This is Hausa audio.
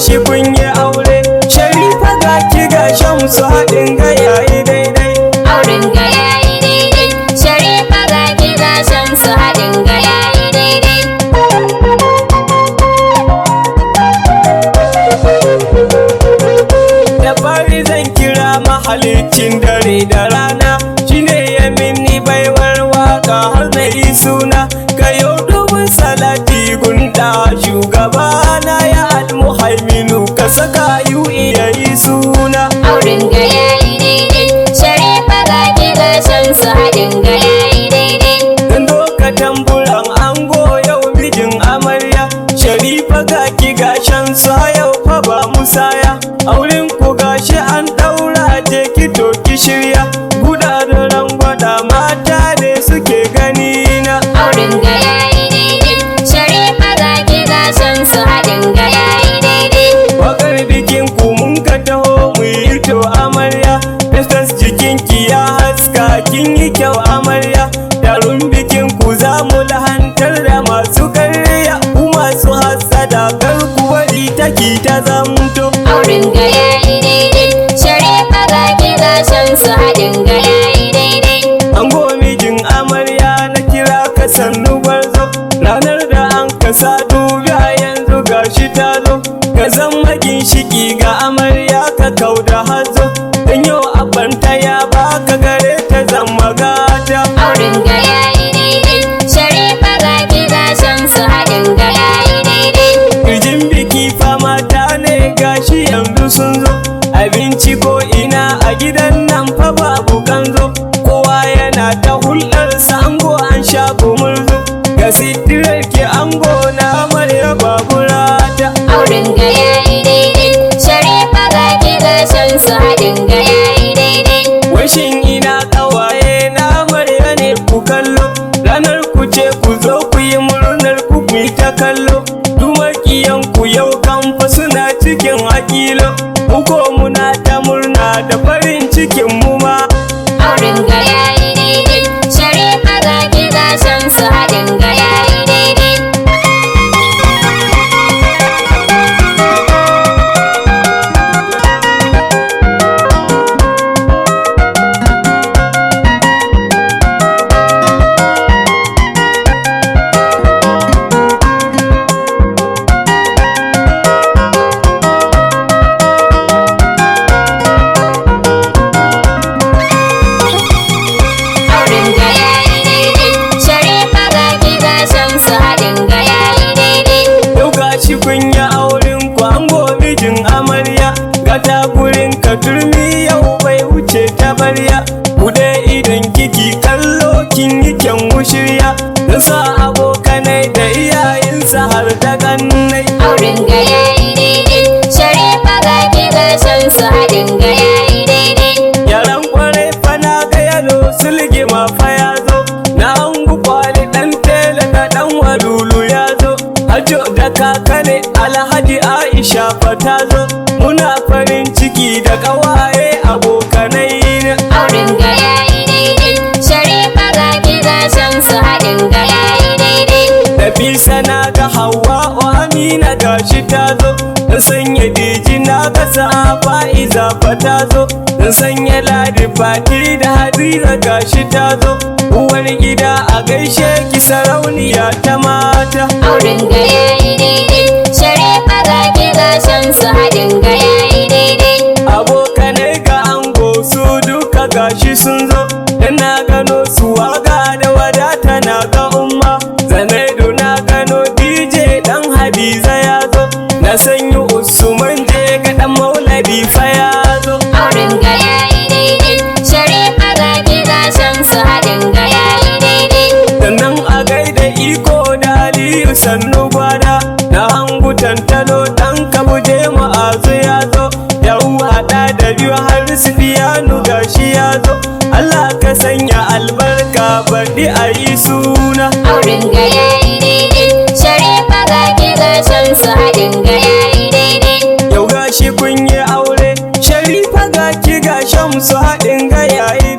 gashi kun yi aure, Sharifa ga ki ga Shamsu haɗin ga yayi daidai. Auren ga yayi daidai, Sharifa ga ki ga Shamsu haɗin ga yayi daidai. Da fari zan kira mahalicin dare da rana, shine ya mini baiwar waka har na yi suna. Kayo dubin salati gunda shugabana ya almuhaiminu, ka saka ya yi suna. Auren ga yayi daidai, Sharifa ga ki ga Shamsu haɗin ga yayi daidai. Dan doka tamburan ango yau mijin amarya, Sharifa ga ki ga Shamsu yau fa ba musaya. Auren ku gashi an daura, je ki to ki shirya, guda da rangwada mata ne suke gani na. Auren ga yayi daidai, Sharifa ga ki ga Shamsu haɗin ga yayi daidai. Wakar bikin ku mun ka taho mu yi to amarya, festas jikin ki ya haska kin yi kyau amarya. Darun bikin ku za mu lahantar da masu karya, ku masu hassada kar ku bari taki ta zamto. Auren ga yayi daidai, Sharifa ga ki ga Shamsu haɗin ga yayi daidai. Ango mijin amarya na kira ka sannu gwarzo, ranar da an kasa dubiya yanzu gashi ta zo. Ka zama ginshiki ga amarya ka kauda hazo, dan yau abanta ya baka gare ta zama gata. Auren ga yayi daidai, Sharifa ga ki ga Shamsu haɗin ga yayi daidai. Kirjin biki fa mata ne gashi yanzu sun zo, abinci ko ina a gidan nan fa babu kanzo. Kowa yana ta hulɗarsa ango an sha gumurzu, ga sitirar ki ango na amarya babu rata. Auren ga yayi daidai, Sharifa ga ki ga Shamsu haɗin ga yayi daidai. Washin ina ƙawaye na amarya ne ku kallo, ranar ku ce ku zo ku yi murnar ku yi ta kallo. Dumakiyan ku yau kan fa suna cikin hakilo, muko muna ta murna da farin cikin mu ma. Auren ga yayi daidai, Sharifa ga ki ga Shamsu haɗin ga yayi daidai. Auren ga yayi daidai, Sharifa ga ki ga Shamsu haɗin ga yayi daidai. Yau gashi kun yi auren ku ango mijin amarya, gata gurin ka turmi yau bai wuce ta barya. Bude idan kiki kallo kin yi kyan wushirya, da sa abokanai da iyayensa har da kannai. Auren ga yayi daidai, Sharifa ga ki ga Shamsu haɗin ga yayi daidai. Yaran kwarai fa na ga yalo sulgima fa ya zo, na hangu kwali dan tela da dan walulu ya zo. Hajo da kakane Alhaji Aisha fa ta zo, muna farin ciki da kawaye abokanai na. Auren ga yayi daidai, Sharifa ga ki ga Shamsu haɗin ga yayi daidai. Nafisa na ga Hauwa Amina gashi ta zo, dan sanya Diji na ga Fa'iza fa ta zo, dan sanya Ladi Fati da Hadiza gashi ta zo. Uwar gida a gaishe ki sarauniya ta mata. Auren ga yayi daidai, Sharifa ga ki ga Shamsu haɗin ga yayi daidai. Abokanai ga ango su duka gashi sun zo, dan na gano su waga da wadata na ga umma. Zanaidu na gano DJ dan Hadiza ya zo, na sanyi Usman je ga dan Mauladi fa ya zo. Auren ga yayi daidai, Sharifa ga ki ga Shamsu haɗin ga yayi daidai. Sannan a gaida iko da Aliyu sannu gwada, na hangu tantalo dan kabuje ma'azu ya zo. Yau haɗa da biyu har Sufiyanu gashi ya zo, Allah ka sanya albarka baɗi a yi suna. Auren ga yayi daidai, Sharifa ga ki ga Shamsu haɗin ga yayi daidai. Yau gashi kun yi aure, Sharifa ga ki ga Shamsu haɗin ga yayi